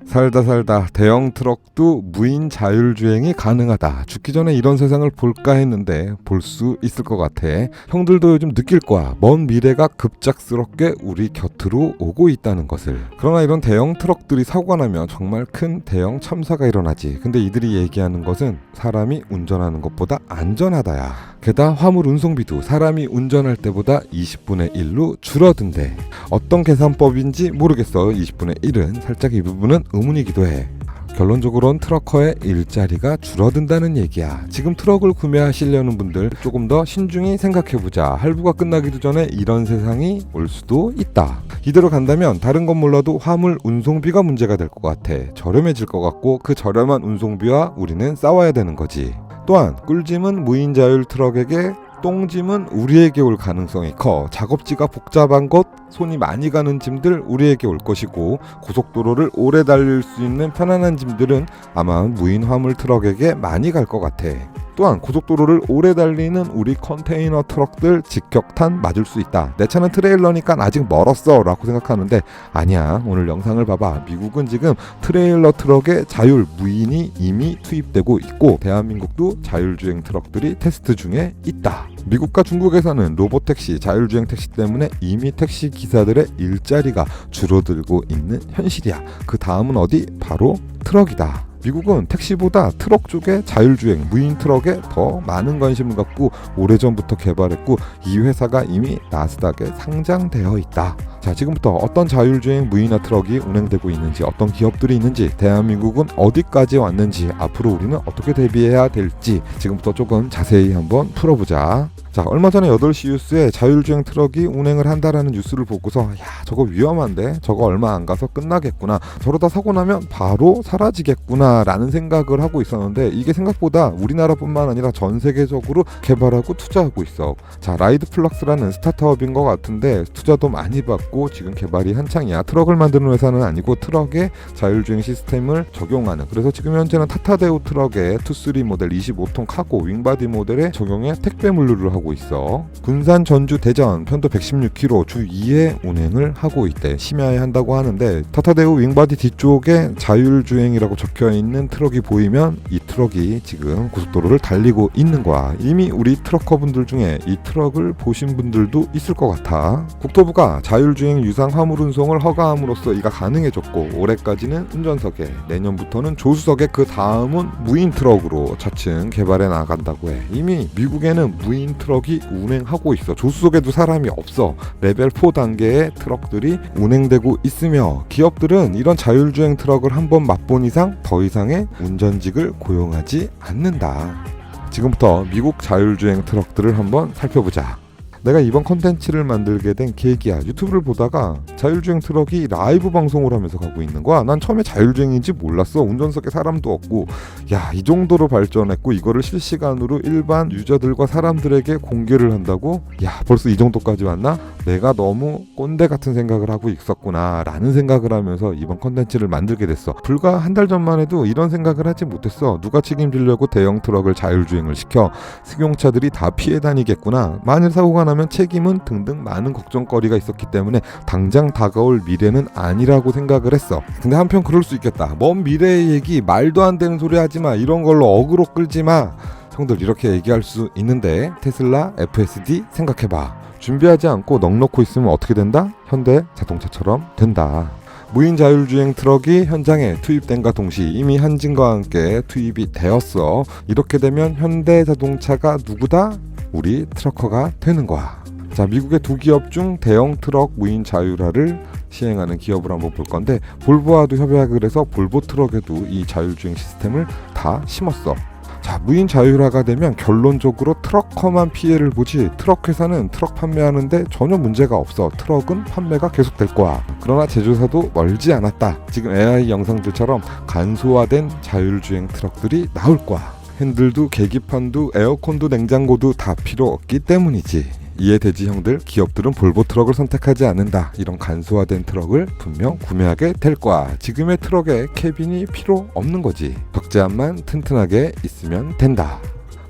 살다 대형 트럭도 무인 자율주행이 가능하다. 죽기 전에 이런 세상을 볼까 했는데 볼 수 있을 것 같아. 형들도 요즘 느낄 거야. 먼 미래가 급작스럽게 우리 곁으로 오고 있다는 것을. 그러나 이런 대형 트럭들이 사고가 나면 정말 큰 대형 참사가 일어나지. 근데 이들이 얘기하는 것은 사람이 운전하는 것보다 안전하다야. 게다가 화물 운송비도 사람이 운전할 때보다 20분의 1로 줄어든대. 어떤 계산법인지 모르겠어. 20분의 1은 살짝 이 부분은 의문이기도 해. 결론적으로는 트럭커의 일자리가 줄어든다는 얘기야. 지금 트럭을 구매하시려는 분들 조금 더 신중히 생각해보자. 할부가 끝나기도 전에 이런 세상이 올 수도 있다. 이대로 간다면 다른 건 몰라도 화물 운송비가 문제가 될 것 같아. 저렴해질 것 같고 그 저렴한 운송비와 우리는 싸워야 되는 거지. 또한 꿀짐은 무인 자율 트럭에게, 똥짐은 우리에게 올 가능성이 커. 작업지가 복잡한 곳, 손이 많이 가는 짐들 우리에게 올 것이고, 고속도로를 오래 달릴 수 있는 편안한 짐들은 아마 무인 화물 트럭에게 많이 갈 것 같아. 또한 고속도로를 오래 달리는 우리 컨테이너 트럭들 직격탄 맞을 수 있다. 내 차는 트레일러니까 아직 멀었어 라고 생각하는데 아니야. 오늘 영상을 봐봐. 미국은 지금 트레일러 트럭의 자율 무인이 이미 투입되고 있고 대한민국도 자율주행 트럭들이 테스트 중에 있다. 미국과 중국에서는 로보택시, 자율주행 택시 때문에 이미 택시 기사들의 일자리가 줄어들고 있는 현실이야. 그 다음은 어디? 바로 트럭이다. 미국은 택시보다 트럭 쪽에 자율주행, 무인 트럭에 더 많은 관심을 갖고 오래전부터 개발했고 이 회사가 이미 나스닥에 상장되어 있다. 자, 지금부터 어떤 자율주행 무인화 트럭이 운행되고 있는지, 어떤 기업들이 있는지, 대한민국은 어디까지 왔는지, 앞으로 우리는 어떻게 대비해야 될지 지금부터 조금 자세히 한번 풀어보자. 자, 얼마 전에 8시 뉴스에 자율주행 트럭이 운행을 한다라는 뉴스를 보고서 야, 저거 위험한데? 저거 얼마 안 가서 끝나겠구나. 저러다 사고 나면 바로 사라지겠구나 라는 생각을 하고 있었는데 이게 생각보다 우리나라뿐만 아니라 전 세계적으로 개발하고 투자하고 있어. 자, 라이드 플럭스라는 스타트업인 것 같은데 투자도 많이 받고 지금 개발이 한창이야. 트럭을 만드는 회사는 아니고 트럭에 자율주행 시스템을 적용하는. 그래서 지금 현재는 타타데우 트럭의 2.3 모델 25톤 카고 윙바디 모델에 적용해 택배 물류를 하고 있어. 군산, 전주, 대전 편도 116km 주 2회 운행을 하고 있대. 심야에 한다고 하는데 타타데우 윙바디 뒤쪽에 자율주행이라고 적혀있는 트럭이 보이면 이 트럭이 지금 고속도로를 달리고 있는 거야. 이미 우리 트럭커분들 중에 이 트럭을 보신 분들도 있을 것 같아. 국토부가 자율주행 유상 화물 운송을 허가함으로써 이가 가능해졌고 올해까지는 운전석에, 내년부터는 조수석에, 그 다음은 무인 트럭으로 차츰 개발해 나간다고 해. 이미 미국에는 무인 트럭이 운행하고 있어. 조수석에도 사람이 없어. 레벨 4 단계의 트럭들이 운행되고 있으며 기업들은 이런 자율주행 트럭을 한번 맛본 이상 더 이상의 운전직을 고용하지 않는다. 지금부터 미국 자율주행 트럭들을 한번 살펴보자. 내가 이번 컨텐츠를 만들게 된 계기야. 유튜브를 보다가 자율주행 트럭이 라이브 방송을 하면서 가고 있는 거야. 난 처음에 자율주행인지 몰랐어. 운전석에 사람도 없고 야, 이 정도로 발전했고 이거를 실시간으로 일반 유저들과 사람들에게 공개를 한다고? 야, 벌써 이 정도까지 왔나? 내가 너무 꼰대 같은 생각을 하고 있었구나 라는 생각을 하면서 이번 컨텐츠를 만들게 됐어. 불과 한 달 전만 해도 이런 생각을 하지 못했어. 누가 책임지려고 대형 트럭을 자율주행을 시켜. 승용차들이 다 피해 다니겠구나. 만일 사고가 나면 책임은 등등 많은 걱정거리가 있었기 때문에 당장 다가올 미래는 아니라고 생각을 했어. 근데 한편 그럴 수 있겠다. 먼 미래의 얘기, 말도 안 되는 소리 하지마. 이런 걸로 어그로 끌지마. 형들 이렇게 얘기할 수 있는데 테슬라 FSD 생각해봐. 준비하지 않고 넋놓고 있으면 어떻게 된다? 현대 자동차처럼 된다. 무인 자율주행 트럭이 현장에 투입된과 동시에 이미 한진과 함께 투입이 되었어. 이렇게 되면 현대 자동차가 누구다? 우리 트럭커가 되는 거야. 자, 미국의 두 기업 중 대형 트럭 무인 자율화를 시행하는 기업을 한번 볼 건데 볼보와도 협약을 해서 볼보 트럭에도 이 자율주행 시스템을 다 심었어. 자, 무인 자율화가 되면 결론적으로 트럭커만 피해를 보지 트럭 회사는 트럭 판매하는데 전혀 문제가 없어. 트럭은 판매가 계속될 거야. 그러나 제조사도 멀지 않았다. 지금 AI 영상들처럼 간소화된 자율주행 트럭들이 나올 거야. 핸들도 계기판도 에어컨도 냉장고도 다 필요 없기 때문이지. 이해되지 형들? 기업들은 볼보 트럭을 선택하지 않는다. 이런 간소화된 트럭을 분명 구매하게 될 거야. 지금의 트럭에 캐빈이 필요 없는 거지. 적재함만 튼튼하게 있으면 된다.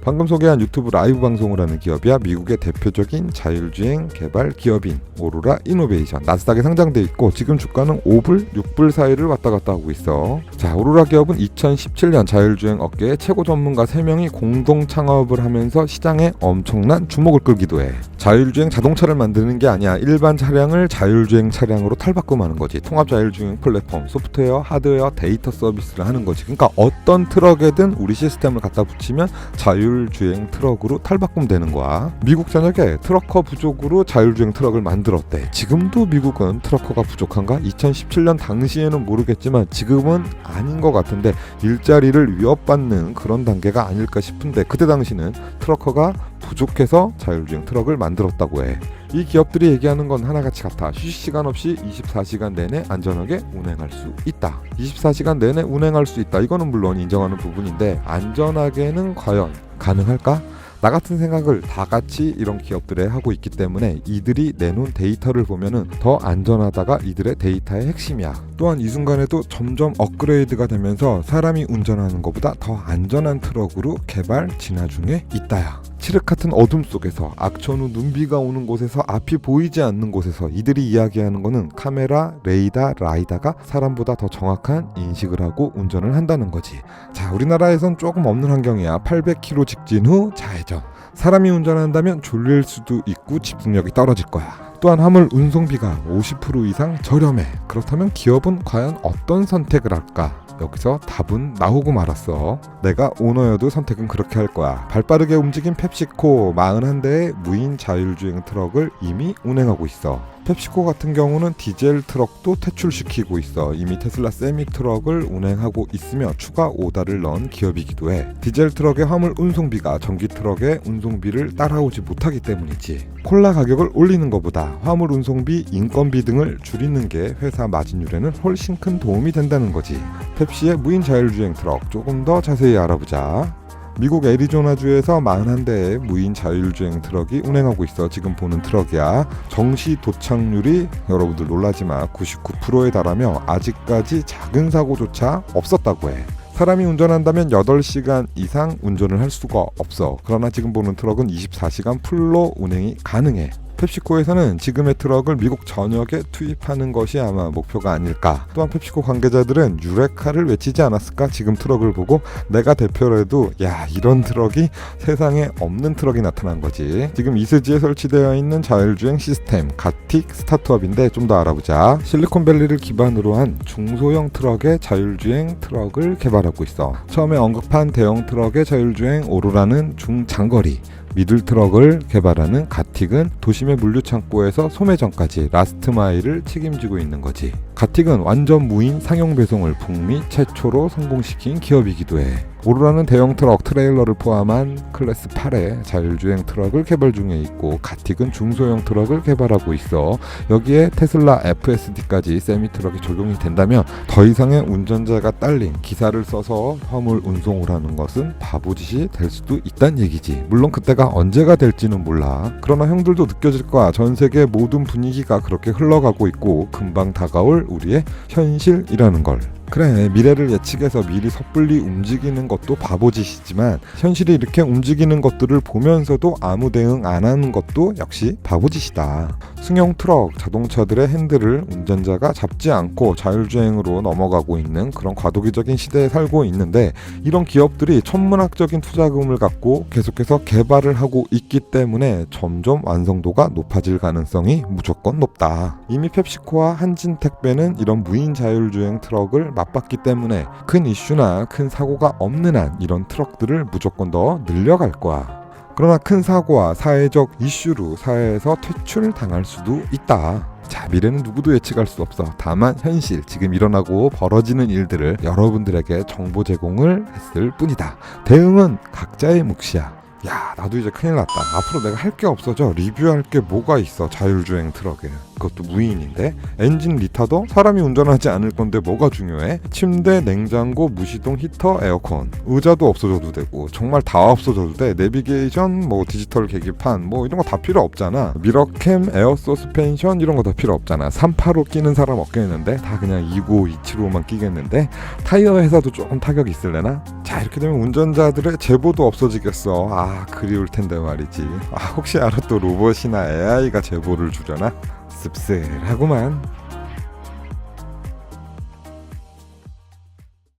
방금 소개한 유튜브 라이브 방송을 하는 기업이야 미국의 대표적인 자율주행 개발 기업인 오로라 이노베이션, 나스닥에 상장돼 있고 지금 주가는 5불, 6불 사이를 왔다 갔다 하고 있어. 자, 오로라 기업은 2017년 자율주행 업계의 최고 전문가 3명이 공동 창업을 하면서 시장에 엄청난 주목을 끌기도 해. 자율주행 자동차를 만드는 게 아니야. 일반 차량을 자율주행 차량으로 탈바꿈하는 거지. 통합 자율주행 플랫폼, 소프트웨어, 하드웨어, 데이터 서비스를 하는 거지. 그러니까 어떤 트럭에든 우리 시스템을 갖다 붙이면 자율주행 트럭으로 탈바꿈되는 거야. 미국 전역에 트럭커 부족으로 자율주행 트럭을 만들었대. 지금도 미국은 트럭커가 부족한가? 2017년 당시에는 모르겠지만 지금은 아닌 것 같은데 일자리를 위협받는 그런 단계가 아닐까 싶은데, 그때 당시는 트럭커가 부족해서 자율주행 트럭을 만들었다고 해. 이 기업들이 얘기하는 건 하나같이 같아. 휴식시간 없이 24시간 내내 안전하게 운행할 수 있다. 24시간 내내 운행할 수 있다. 이거는 물론 인정하는 부분인데 안전하게는 과연 가능할까? 나 같은 생각을 다 같이 이런 기업들에 하고 있기 때문에 이들이 내놓은 데이터를 보면은 더 안전하다가 이들의 데이터의 핵심이야. 또한 이 순간에도 점점 업그레이드가 되면서 사람이 운전하는 것보다 더 안전한 트럭으로 개발 진화 중에 있다야. 칠흑 같은 어둠 속에서, 악천 후 눈비가 오는 곳에서, 앞이 보이지 않는 곳에서 이들이 이야기하는 거는 카메라, 레이더, 라이다가 사람보다 더 정확한 인식을 하고 운전을 한다는 거지. 자, 우리나라에선 조금 없는 환경이야. 800km 직진 후 좌회전. 사람이 운전한다면 졸릴 수도 있고 집중력이 떨어질 거야. 또한 화물 운송비가 50% 이상 저렴해. 그렇다면 기업은 과연 어떤 선택을 할까? 여기서 답은 나오고 말았어. 내가 오너여도 선택은 그렇게 할 거야. 발빠르게 움직인 펩시코 41대의 무인 자율주행 트럭을 이미 운행하고 있어. 펩시코 같은 경우는 디젤 트럭도 퇴출시키고 있어. 이미 테슬라 세미 트럭을 운행하고 있으며 추가 오다를 넣은 기업이기도 해. 디젤 트럭의 화물 운송비가 전기 트럭의 운송비를 따라오지 못하기 때문이지. 콜라 가격을 올리는 것보다 화물 운송비, 인건비 등을 줄이는 게 회사 마진율에는 훨씬 큰 도움이 된다는 거지. 펩시의 무인 자율주행 트럭 조금 더 자세히 알아보자. 미국 애리조나주에서 41대의 무인 자율주행 트럭이 운행하고 있어. 지금 보는 트럭이야. 정시 도착률이 여러분들 놀라지마 99%에 달하며 아직까지 작은 사고조차 없었다고 해. 사람이 운전한다면 8시간 이상 운전을 할 수가 없어. 그러나 지금 보는 트럭은 24시간 풀로 운행이 가능해. 펩시코에서는 지금의 트럭을 미국 전역에 투입하는 것이 아마 목표가 아닐까. 또한 펩시코 관계자들은 유레카를 외치지 않았을까? 지금 트럭을 보고 내가 대표라도 야, 이런 트럭이 세상에 없는 트럭이 나타난 거지. 지금 이스지에 설치되어 있는 자율주행 시스템 가틱 스타트업인데 좀 더 알아보자. 실리콘밸리를 기반으로 한 중소형 트럭의 자율주행 트럭을 개발하고 있어. 처음에 언급한 대형 트럭의 자율주행 오로라는 중장거리, 미들 트럭을 개발하는 가틱은 도심의 물류창고에서 소매점까지 라스트 마일을 책임지고 있는 거지. 가틱은 완전 무인 상용 배송을 북미 최초로 성공시킨 기업이기도 해. 오로라는 대형 트럭, 트레일러를 포함한 클래스 8의 자율주행 트럭을 개발 중에 있고 가틱은 중소형 트럭을 개발하고 있어. 여기에 테슬라 FSD까지 세미 트럭이 적용이 된다면 더 이상의 운전자가 딸린 기사를 써서 화물 운송을 하는 것은 바보짓이 될 수도 있다는 얘기지. 물론 그때가 언제가 될지는 몰라. 그러나 형들도 느껴질 거야. 전 세계 모든 분위기가 그렇게 흘러가고 있고 금방 다가올 우리의 현실이라는 걸. 그래, 미래를 예측해서 미리 섣불리 움직이는 것도 바보짓이지만 현실이 이렇게 움직이는 것들을 보면서도 아무 대응 안 하는 것도 역시 바보짓이다. 승용 트럭, 자동차들의 핸들을 운전자가 잡지 않고 자율주행으로 넘어가고 있는 그런 과도기적인 시대에 살고 있는데, 이런 기업들이 천문학적인 투자금을 갖고 계속해서 개발을 하고 있기 때문에 점점 완성도가 높아질 가능성이 무조건 높다. 이미 펩시코와 한진택배는 이런 무인 자율주행 트럭을 맞봤기 때문에 큰 이슈나 큰 사고가 없는 한 이런 트럭들을 무조건 더 늘려갈 거야. 그러나 큰 사고와 사회적 이슈로 사회에서 퇴출당할 수도 있다. 자, 미래는 누구도 예측할 수 없어. 다만 현실, 지금 일어나고 벌어지는 일들을 여러분들에게 정보 제공을 했을 뿐이다. 대응은 각자의 몫이야. 야, 나도 이제 큰일 났다. 앞으로 내가 할 게 없어져. 리뷰할 게 뭐가 있어, 자율주행 트럭에. 그것도 무인인데. 엔진 리타도 사람이 운전하지 않을 건데 뭐가 중요해? 침대, 냉장고, 무시동, 히터, 에어컨. 의자도 없어져도 되고 정말 다 없어져도 돼. 내비게이션, 뭐 디지털 계기판, 뭐 이런 거 다 필요 없잖아. 미러캠, 에어 서스펜션 이런 거 다 필요 없잖아. 385 끼는 사람 없겠는데 다 그냥 295, 275만 끼겠는데. 타이어 회사도 조금 타격이 있을래나? 자, 이렇게 되면 운전자들의 제보도 없어지겠어. 아, 그리울 텐데 말이지. 아, 혹시 알아, 또 로봇이나 AI가 제보를 주려나? 씁쓸하구만.